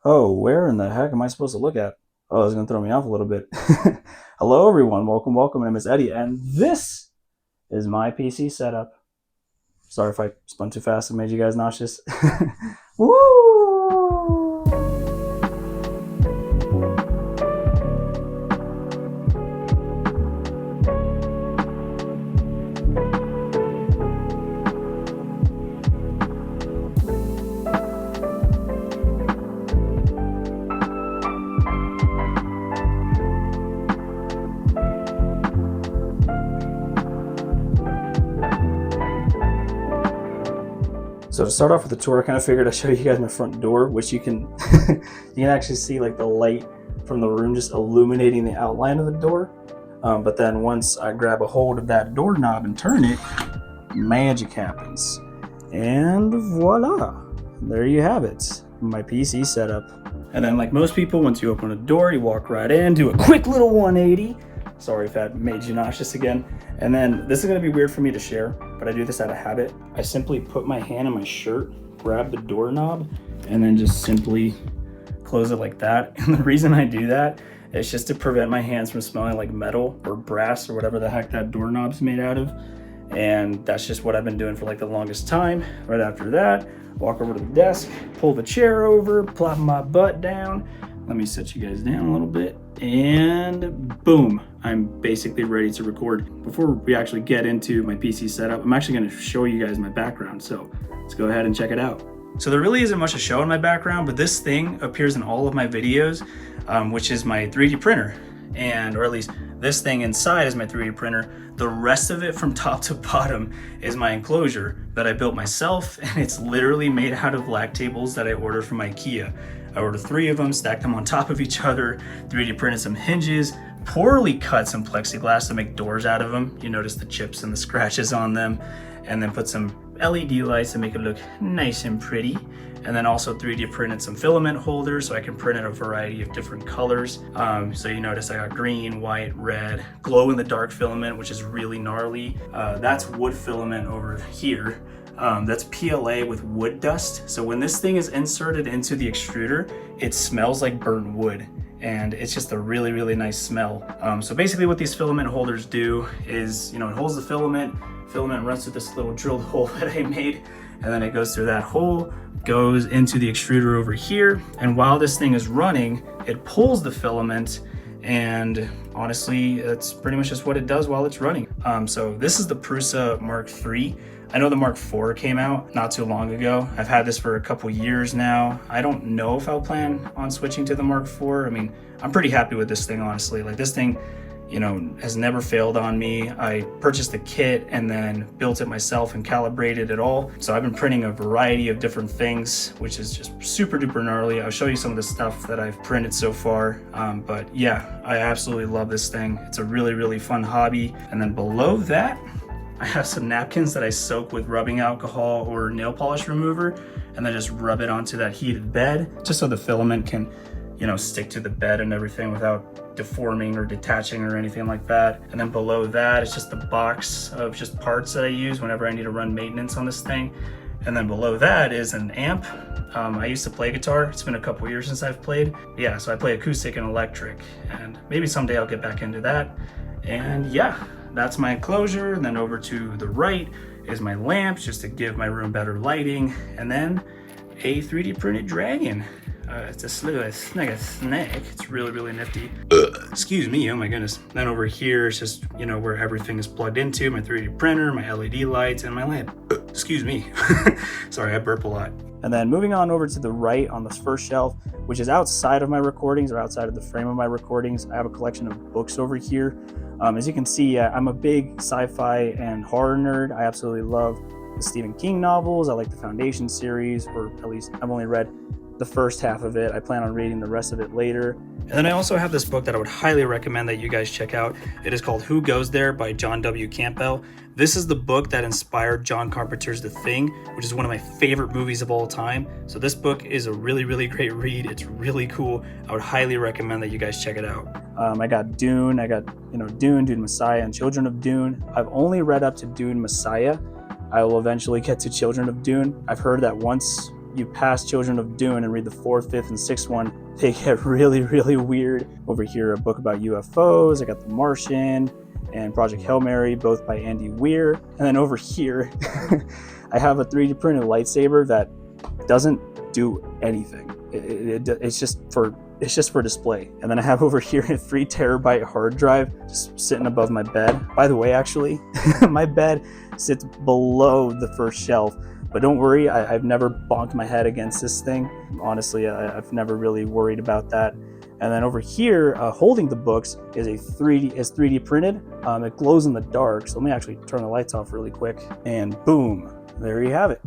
Oh, where in the heck am I supposed to look at? Oh, it's gonna throw me off a little bit. Hello, everyone. Welcome. My name is Eddie, and this is my PC setup. Sorry if I spun too fast and made you guys nauseous. Woo! So to start off with the tour, I kind of figured I'd show you guys my front door, which you can you can actually see like the light from the room just illuminating the outline of the door. But then once I grab a hold of that doorknob and turn it, magic happens. And voila, there you have it, my PC setup. And then like most people, once you open a door, you walk right in, do a quick little 180. Sorry if that made you nauseous again. And then this is gonna be weird for me to share, but I do this out of habit. I simply put my hand in my shirt, grab the doorknob, and then just simply close it like that. And the reason I do that is just to prevent my hands from smelling like metal or brass or whatever the heck that doorknob's made out of. And that's just what I've been doing for like the longest time. Right after that, walk over to the desk, pull the chair over, plop my butt down. Let me set you guys down a little bit, and boom, I'm basically ready to record. Before we actually get into my PC setup, I'm actually gonna show you guys my background, so let's go ahead and check it out. So there really isn't much to show in my background, but this thing appears in all of my videos, which is my 3D printer, or at least this thing inside is my 3D printer. The rest of it from top to bottom is my enclosure that I built myself, and it's literally made out of lag tables that I ordered from IKEA. I ordered 3 of them, stacked them on top of each other, 3D printed some hinges, poorly cut some plexiglass to make doors out of them. You notice the chips and the scratches on them, and then put some LED lights to make it look nice and pretty. And then also 3D printed some filament holders so I can print in a variety of different colors. So you notice I got green, white, red, glow in the dark filament, which is really gnarly. That's wood filament over here. That's PLA with wood dust. So when this thing is inserted into the extruder, it smells like burnt wood. And it's just a really, really nice smell. So basically what these filament holders do is, it holds the filament runs through this little drilled hole that I made, and then it goes through that hole, goes into the extruder over here, and while this thing is running, it pulls the filament, and honestly, that's pretty much just what it does while it's running. So this is the Prusa Mark III. I know the Mark IV came out not too long ago. I've had this for a couple years now. I don't know if I'll plan on switching to the Mark IV. I mean, I'm pretty happy with this thing, honestly. Like, this thing, has never failed on me. I purchased the kit and then built it myself and calibrated it all. So I've been printing a variety of different things, which is just super duper gnarly. I'll show you some of the stuff that I've printed so far. But yeah, I absolutely love this thing. It's a really, really fun hobby. And then below that, I have some napkins that I soak with rubbing alcohol or nail polish remover, and then just rub it onto that heated bed, just so the filament can stick to the bed and everything without deforming or detaching or anything like that. And then below that, it's just a box of just parts that I use whenever I need to run maintenance on this thing. And then below that is an amp. I used to play guitar. It's been a couple years since I've played. Yeah, so I play acoustic and electric, and maybe someday I'll get back into that. And yeah, that's my enclosure. And then over to the right is my lamp, just to give my room better lighting. And then a 3D printed dragon. It's like a snake. It's really, really nifty. Excuse me, oh my goodness. Then over here is just, where everything is plugged into, my 3D printer, my LED lights, and my lamp. Excuse me. Sorry, I burp a lot. And then moving on over to the right on this first shelf, which is outside of my recordings or outside of the frame of my recordings, I have a collection of books over here. As you can see, I'm a big sci-fi and horror nerd. I absolutely love the Stephen King novels. I like the Foundation series, or at least I've only read the first half of it. I plan on reading the rest of it later. And then I also have this book that I would highly recommend that you guys check out. It is called Who Goes There by John W. Campbell. This is the book that inspired John Carpenter's The Thing, which is one of my favorite movies of all time. So this book is a really, really great read. It's really cool. I would highly recommend that you guys check it out. I got Dune. I got, Dune Messiah, and Children of Dune. I've only read up to Dune Messiah. I will eventually get to Children of Dune. I've heard that once you pass Children of Dune and read the 4th, 5th, and 6th one, they get really, really weird. Over here, a book about UFOs. I got The Martian and Project Hail Mary, both by Andy Weir. And then over here, I have a 3D printed lightsaber that doesn't do anything. It's just for display. And then I have over here a 3 terabyte hard drive just sitting above my bed. By the way, actually, my bed sits below the first shelf, but don't worry, I've never bonked my head against this thing. Honestly, I've never really worried about that. And then over here, holding the books is 3D printed. It glows in the dark. So let me actually turn the lights off really quick. And boom, there you have it.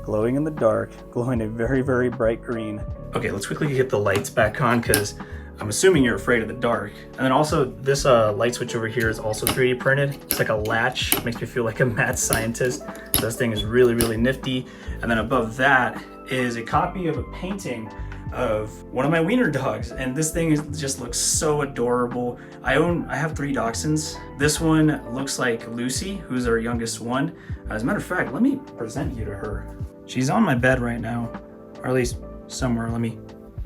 Glowing in the dark, glowing a very, very bright green. Okay, let's quickly get the lights back on because I'm assuming you're afraid of the dark. And then also this light switch over here is also 3D printed. It's like a latch, makes me feel like a mad scientist. So this thing is really, really nifty. And then above that is a copy of a painting of one of my wiener dogs, and this thing just looks so adorable. I have 3 dachshunds. This one looks like Lucy, who's our youngest one. As a matter of fact, let me present you to her. She's on my bed right now, or at least somewhere. Let me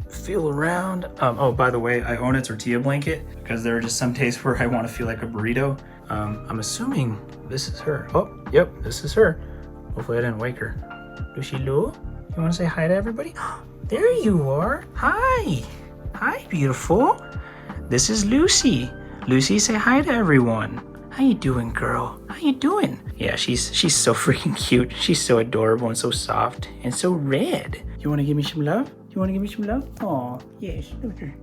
feel around. Oh, by the way, I own a tortilla blanket because there are just some days where I want to feel like a burrito. I'm assuming this is her. Oh, yep, this is her. Hopefully I didn't wake her. Lucy Lou, you want to say hi to everybody? There you are. Hi. Hi, beautiful. This is Lucy. Lucy, say hi to everyone. How you doing, girl? How you doing? Yeah, she's so freaking cute. She's so adorable and so soft and so red. You want to give me some love? You want to give me some love? Oh, yes.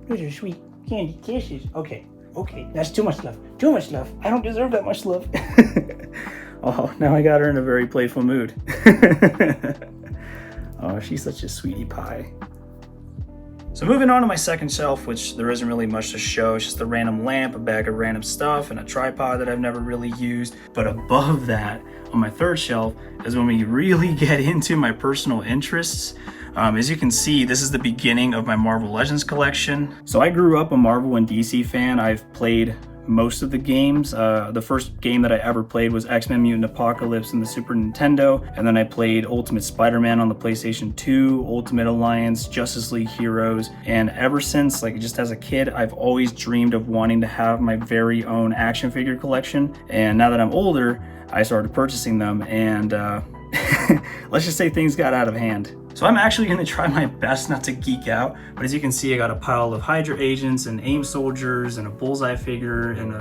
Those are sweet candy kisses. Okay. That's too much love. Too much love. I don't deserve that much love. Oh, now I got her in a very playful mood. Oh, she's such a sweetie pie. So moving on to my second shelf, which there isn't really much to show. It's just a random lamp, a bag of random stuff, and a tripod that I've never really used. But above that, on my third shelf, is when we really get into my personal interests. As you can see, this is the beginning of my Marvel Legends collection. So I grew up a Marvel and DC fan. I've played most of the games. The first game that I ever played was X-Men Mutant Apocalypse in the Super Nintendo, and then I played Ultimate Spider-Man on the PlayStation 2, Ultimate Alliance, Justice League Heroes, and ever since, like just as a kid, I've always dreamed of wanting to have my very own action figure collection. And now that I'm older, I started purchasing them, and let's just say things got out of hand. So I'm actually going to try my best not to geek out, but as you can see, I got a pile of Hydra agents and AIM soldiers and a Bullseye figure and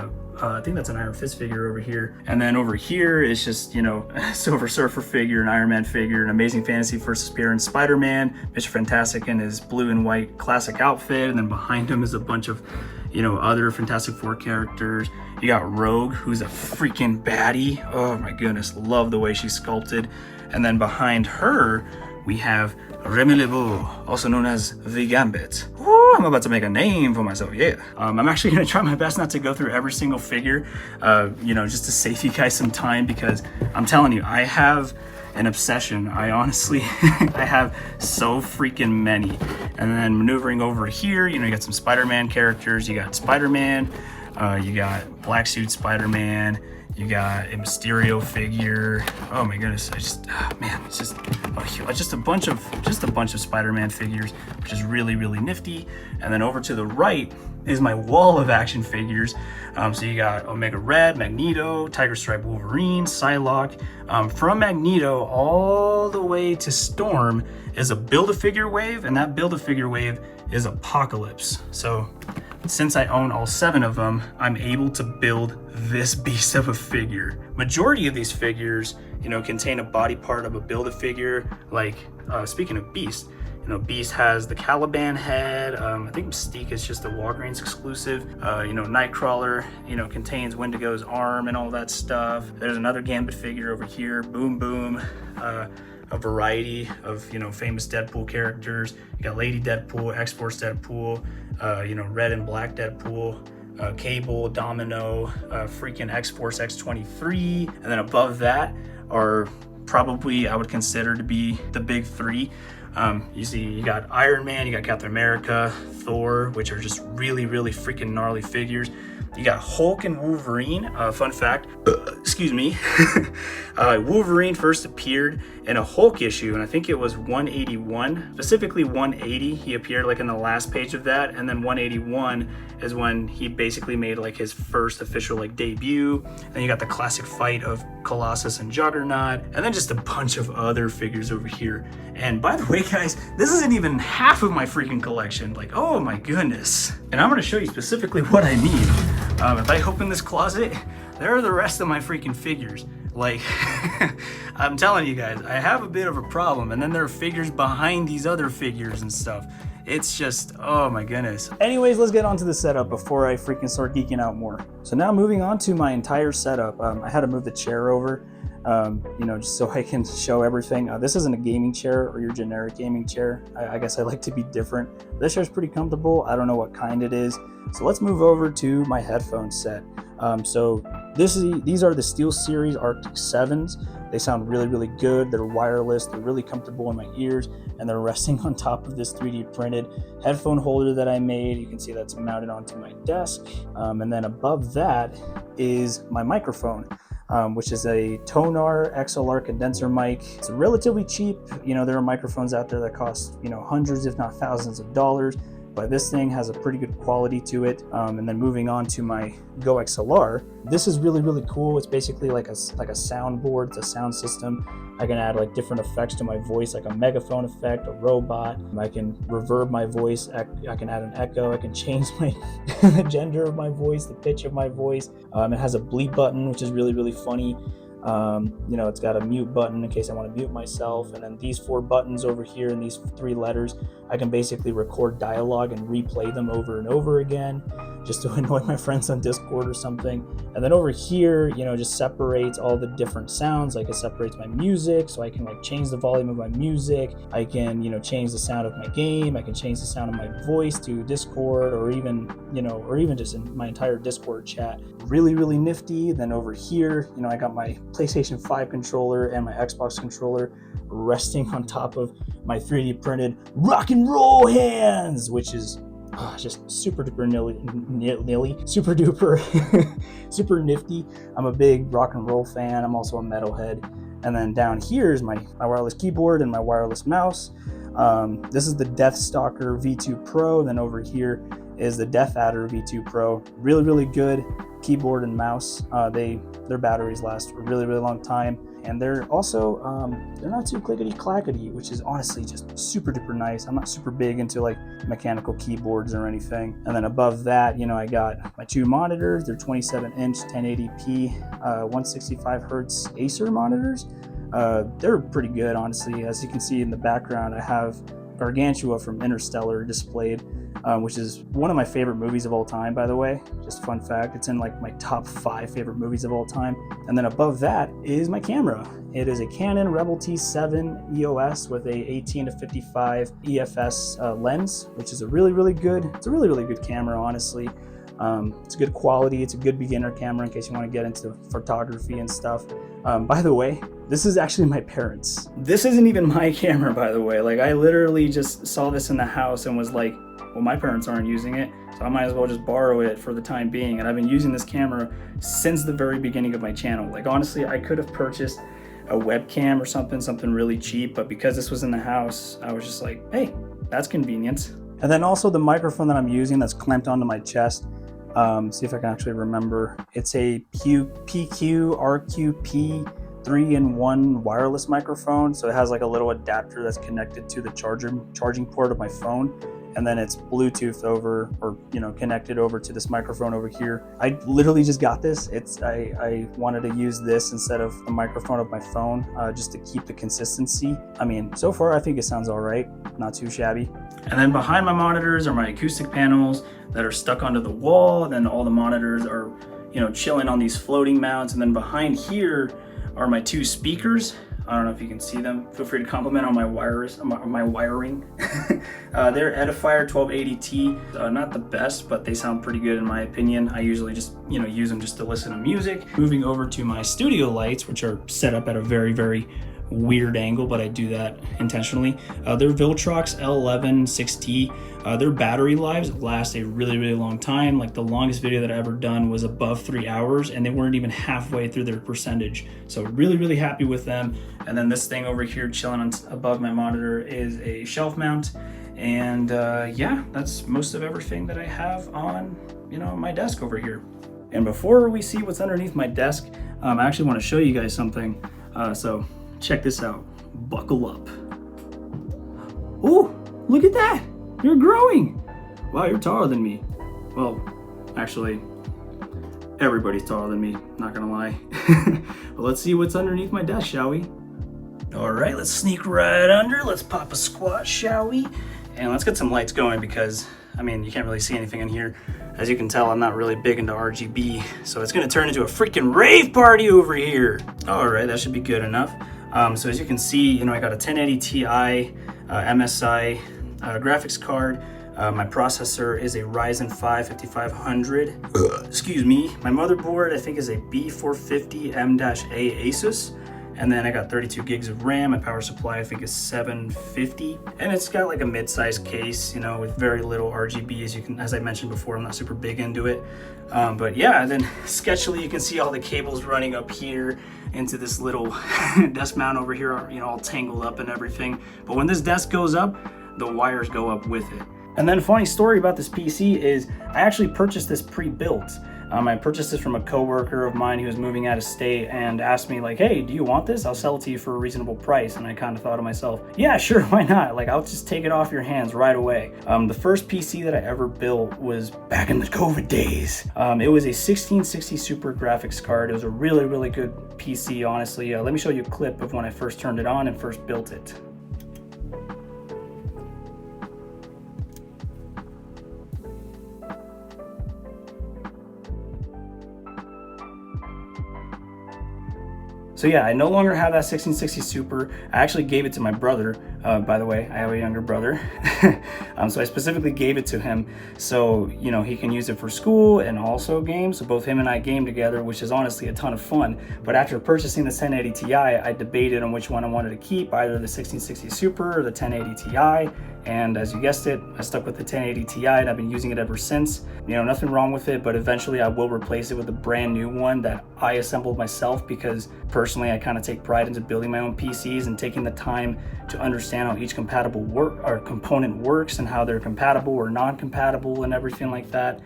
I think that's an Iron Fist figure over here. And then over here is just, you know, Silver Surfer figure, an Iron Man figure, an Amazing Fantasy First Appearance Spider-Man, Mr. Fantastic in his blue and white classic outfit, and then behind him is a bunch of, you know, other Fantastic Four characters. You got Rogue, who's a freaking baddie. Oh my goodness, love the way she's sculpted. And then behind her, we have Remy LeBeau, also known as the Gambit. Ooh, I'm about to make a name for myself, yeah. I'm actually gonna try my best not to go through every single figure, you know, just to save you guys some time, because I'm telling you, I have an obsession. I honestly, I have so freaking many. And then maneuvering over here, you know, you got some Spider-Man characters. You got Spider-Man, you got Black Suit Spider-Man, you got a Mysterio figure. Oh my goodness, man, it's just a bunch of Spider-Man figures, which is really, really nifty. And then over to the right is my wall of action figures. So you got Omega Red, Magneto, Tiger Stripe Wolverine, Psylocke. From Magneto all the way to Storm is a Build-A-Figure wave, and that Build-A-Figure wave is Apocalypse. So since I own all 7 of them, I'm able to build this beast of a figure. Majority of these figures, you know, contain a body part of a Build-A-Figure. Like, speaking of Beast, you know, Beast has the Caliban head. I think Mystique is just a Walgreens exclusive. You know, Nightcrawler, you know, contains Wendigo's arm and all that stuff. There's another Gambit figure over here, Boom Boom. A variety of, you know, famous Deadpool characters. You got Lady Deadpool, X-Force Deadpool, you know, Red and Black Deadpool, Cable, Domino, freaking X-Force X-23. And then above that are probably, I would consider to be the big 3. You see, you got Iron Man, you got Captain America, Thor, which are just really, really freaking gnarly figures. You got Hulk and Wolverine. Fun fact, excuse me, Wolverine first appeared in a Hulk issue, and I think it was 181, specifically 180. He appeared like in the last page of that, and then 181 is when he basically made like his first official like debut. Then you got the classic fight of Colossus and Juggernaut, and then just a bunch of other figures over here. And by the way, guys, this isn't even half of my freaking collection. Like, oh my goodness. And I'm gonna show you specifically what I mean. If I open this closet, there are the rest of my freaking figures. Like, I'm telling you guys, I have a bit of a problem. And then there are figures behind these other figures and stuff. It's just, oh my goodness. Anyways, let's get on to the setup before I freaking start geeking out more. So now moving on to my entire setup, I had to move the chair over, you know, just so I can show everything. This isn't a gaming chair or your generic gaming chair. I guess I like to be different. This chair's pretty comfortable. I don't know what kind it is. So let's move over to my headphone set. So these are the SteelSeries Arctis 7s. They sound really, really good. They're wireless. They're really comfortable in my ears, and they're resting on top of this 3D printed headphone holder that I made. You can see that's mounted onto my desk. And then above that is my microphone, which is a TONOR XLR condenser mic. It's relatively cheap. You know, there are microphones out there that cost, you know, hundreds, if not thousands of dollars. But this thing has a pretty good quality to it. And then moving on to my GoXLR, this is really, really cool. It's basically like a soundboard. It's a sound system. I can add like different effects to my voice, like a megaphone effect, a robot. I can reverb my voice. I can add an echo. I can change the gender of my voice, the pitch of my voice. It has a bleep button, which is really, really funny. You know, it's got a mute button in case I want to mute myself, and then these 4 buttons over here and these 3 letters, I can basically record dialogue and replay them over and over again just to annoy my friends on Discord or something. And then over here, you know, just separates all the different sounds. Like it separates my music, so I can like change the volume of my music. I can, you know, change the sound of my game. I can change the sound of my voice to Discord, or even, you know, or even just in my entire Discord chat. Really, really nifty. Then over here, you know, I got my PlayStation 5 controller and my Xbox controller resting on top of my 3D printed rock and roll hands, which is just super duper super duper super nifty. I'm a big rock and roll fan. I'm also a metalhead. And then down here is my wireless keyboard and my wireless mouse. This is the DeathStalker V2 Pro. Then over here is the DeathAdder V2 Pro. Really, really good keyboard and mouse. Their batteries last a really, really long time. And they're also, they're not too clickety clackety, which is honestly just super duper nice. I'm not super big into like mechanical keyboards or anything. And then above that, you know, I got my 2 monitors. They're 27-inch 1080p, 165 hertz Acer monitors. They're pretty good, honestly. As you can see in the background, I have Gargantua from Interstellar displayed, which is one of my favorite movies of all time, by the way. Just a fun fact, it's in like my top 5 favorite movies of all time. And then above that is my camera. It is a Canon Rebel T7 EOS with a 18-55 EFS lens, which is a really, really good camera, honestly. It's good quality. It's a good beginner camera in case you want to get into photography and stuff. By the way, this is actually my parents'. This isn't even my camera, by the way. Like, I literally just saw this in the house and was like, well, my parents aren't using it, so I might as well just borrow it for the time being. And I've been using this camera since the very beginning of my channel. Like, honestly, I could have purchased a webcam or something really cheap, but because this was in the house, I was just like, hey, that's convenient. And then also the microphone that I'm using that's clamped onto my chest. See if I can actually remember. It's a PQRQP 3-in-1 wireless microphone. So it has like a little adapter that's connected to the charging port of my phone. And then it's Bluetooth over, or, you know, connected over to this microphone over here. I literally just got this. I wanted to use this instead of the microphone of my phone, just to keep the consistency. I mean, so far I think it sounds all right, not too shabby. And then behind my monitors are my acoustic panels that are stuck onto the wall. And then all the monitors are, you know, chilling on these floating mounts. And then behind here are my 2 speakers. I don't know if you can see them. Feel free to compliment on my wiring. They're Edifier 1280T. Not the best, but they sound pretty good in my opinion. I usually just, you know, use them just to listen to music. Moving over to my studio lights, which are set up at a very, very weird angle, but I do that intentionally. They're VILTROX L11 6T. Their battery lives last a really long time. Like the longest video that I ever done was above 3 hours, and they weren't even halfway through their percentage. So really happy with them. And then this thing over here chilling on above my monitor is a shelf mount. And yeah, that's most of everything that I have on, my desk over here. And before we see what's underneath my desk, I actually want to show you guys something. So check this out. Buckle up. Oh, look at that. You're growing. Wow, you're taller than me. Well, actually, everybody's taller than me, not gonna lie. But let's see what's underneath my desk, shall we? All right, let's sneak right under. Let's pop a squat, shall we? And let's get some lights going because, you can't really see anything in here. As you can tell, I'm not really big into RGB, so it's gonna turn into a freaking rave party over here. All right, that should be good enough. So as you can see, I got a 1080 Ti MSI graphics card. My processor is a Ryzen 5 5500. Excuse me. My motherboard, I think, is a B450 M-A Asus. And then I got 32 gigs of RAM. My power supply, I think, is 750. And it's got like a mid-sized case, with very little RGB. As I mentioned before, I'm not super big into it. But yeah, and then sketchily, you can see all the cables running up here into this little desk mount over here, all tangled up and everything. But when this desk goes up, the wires go up with it. And then funny story about this PC is I actually purchased this pre-built. I purchased this from a coworker of mine who was moving out of state and asked me like, hey, do you want this? I'll sell it to you for a reasonable price. And I kind of thought to myself, yeah, sure, why not? Like, I'll just take it off your hands right away. The first PC that I ever built was back in the COVID days. It was a 1660 Super graphics card. It was a really good PC, honestly. Let me show you a clip of when I first turned it on and first built it. So yeah, I no longer have that 1660 Super. I actually gave it to my brother. By the way, I have a younger brother. So I specifically gave it to him so, he can use it for school and also games. So both him and I game together, which is honestly a ton of fun. But after purchasing the 1080 Ti, I debated on which one I wanted to keep, either the 1660 Super or the 1080 Ti. And as you guessed it, I stuck with the 1080 Ti and I've been using it ever since. Nothing wrong with it, but eventually I will replace it with a brand new one that I assembled myself because personally I kind of take pride into building my own PCs and taking the time to understand how each component works and how they're compatible or non-compatible and everything like that.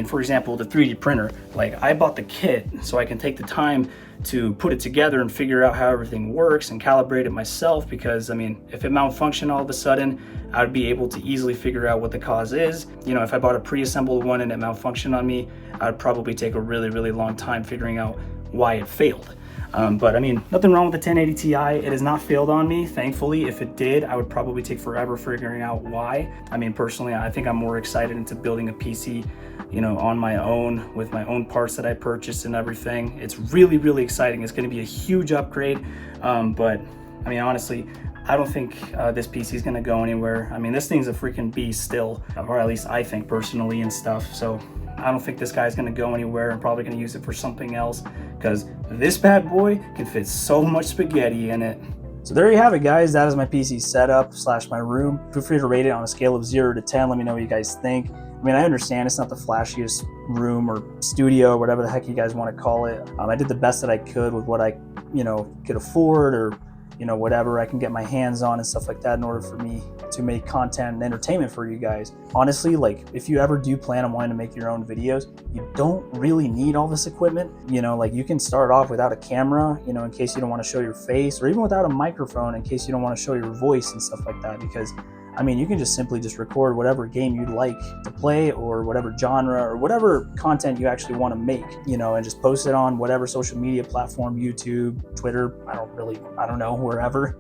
For example, the 3D printer, like I bought the kit so I can take the time to put it together and figure out how everything works and calibrate it myself because if it malfunctioned all of a sudden, I would be able to easily figure out what the cause is. If I bought a pre-assembled one and it malfunctioned on me, I would probably take a really long time figuring out why it failed. But nothing wrong with the 1080 Ti. It has not failed on me, thankfully. If it did, I would probably take forever figuring out why. Personally, I think I'm more excited into building a PC, on my own with my own parts that I purchased and everything. It's really exciting. It's going to be a huge upgrade. But honestly, I don't think this PC is going to go anywhere. This thing's a freaking beast still, or at least I think personally and stuff. So I don't think this guy's going to go anywhere. I'm probably going to use it for something else because this bad boy can fit so much spaghetti in it. So there you have it, guys. That is my PC setup / my room. Feel free to rate it on a scale of 0 to 10. Let me know what you guys think. I understand it's not the flashiest room or studio or whatever the heck you guys want to call it. I did the best that I could with what I, could afford or, whatever I can get my hands on and stuff like that in order for me to make content and entertainment for you guys. Honestly, like if you ever do plan on wanting to make your own videos, you don't really need all this equipment. You can start off without a camera, in case you don't want to show your face, or even without a microphone in case you don't want to show your voice and stuff like that, because you can just simply record whatever game you'd like to play or whatever genre or whatever content you actually want to make, and just post it on whatever social media platform, YouTube, Twitter, I don't know, wherever.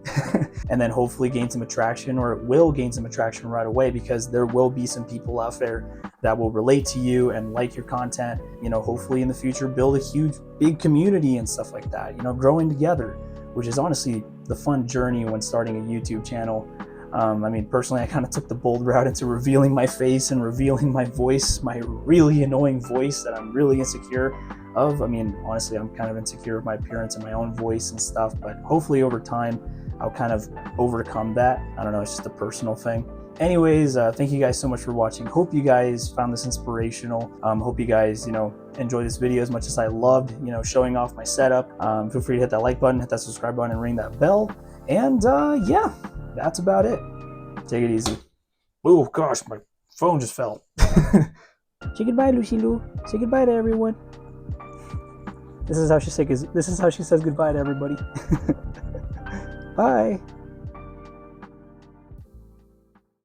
And then hopefully gain some attraction, or it will gain some attraction right away because there will be some people out there that will relate to you and like your content, hopefully in the future build a huge, big community and stuff like that, growing together, which is honestly the fun journey when starting a YouTube channel. I mean, personally, I kind of took the bold route into revealing my face and revealing my voice, my really annoying voice that I'm really insecure of. I mean, honestly, I'm kind of insecure of my appearance and my own voice and stuff, but hopefully over time, I'll kind of overcome that. I don't know, it's just a personal thing. Anyways, thank you guys so much for watching. Hope you guys found this inspirational. Hope you guys, enjoy this video as much as I loved, showing off my setup. Feel free to hit that like button, hit that subscribe button, and ring that bell. And yeah, that's about it. Take it easy. Oh gosh, my phone just fell. Say goodbye, Lucy Lou. Say goodbye to everyone. This is how she says goodbye to everybody. Bye.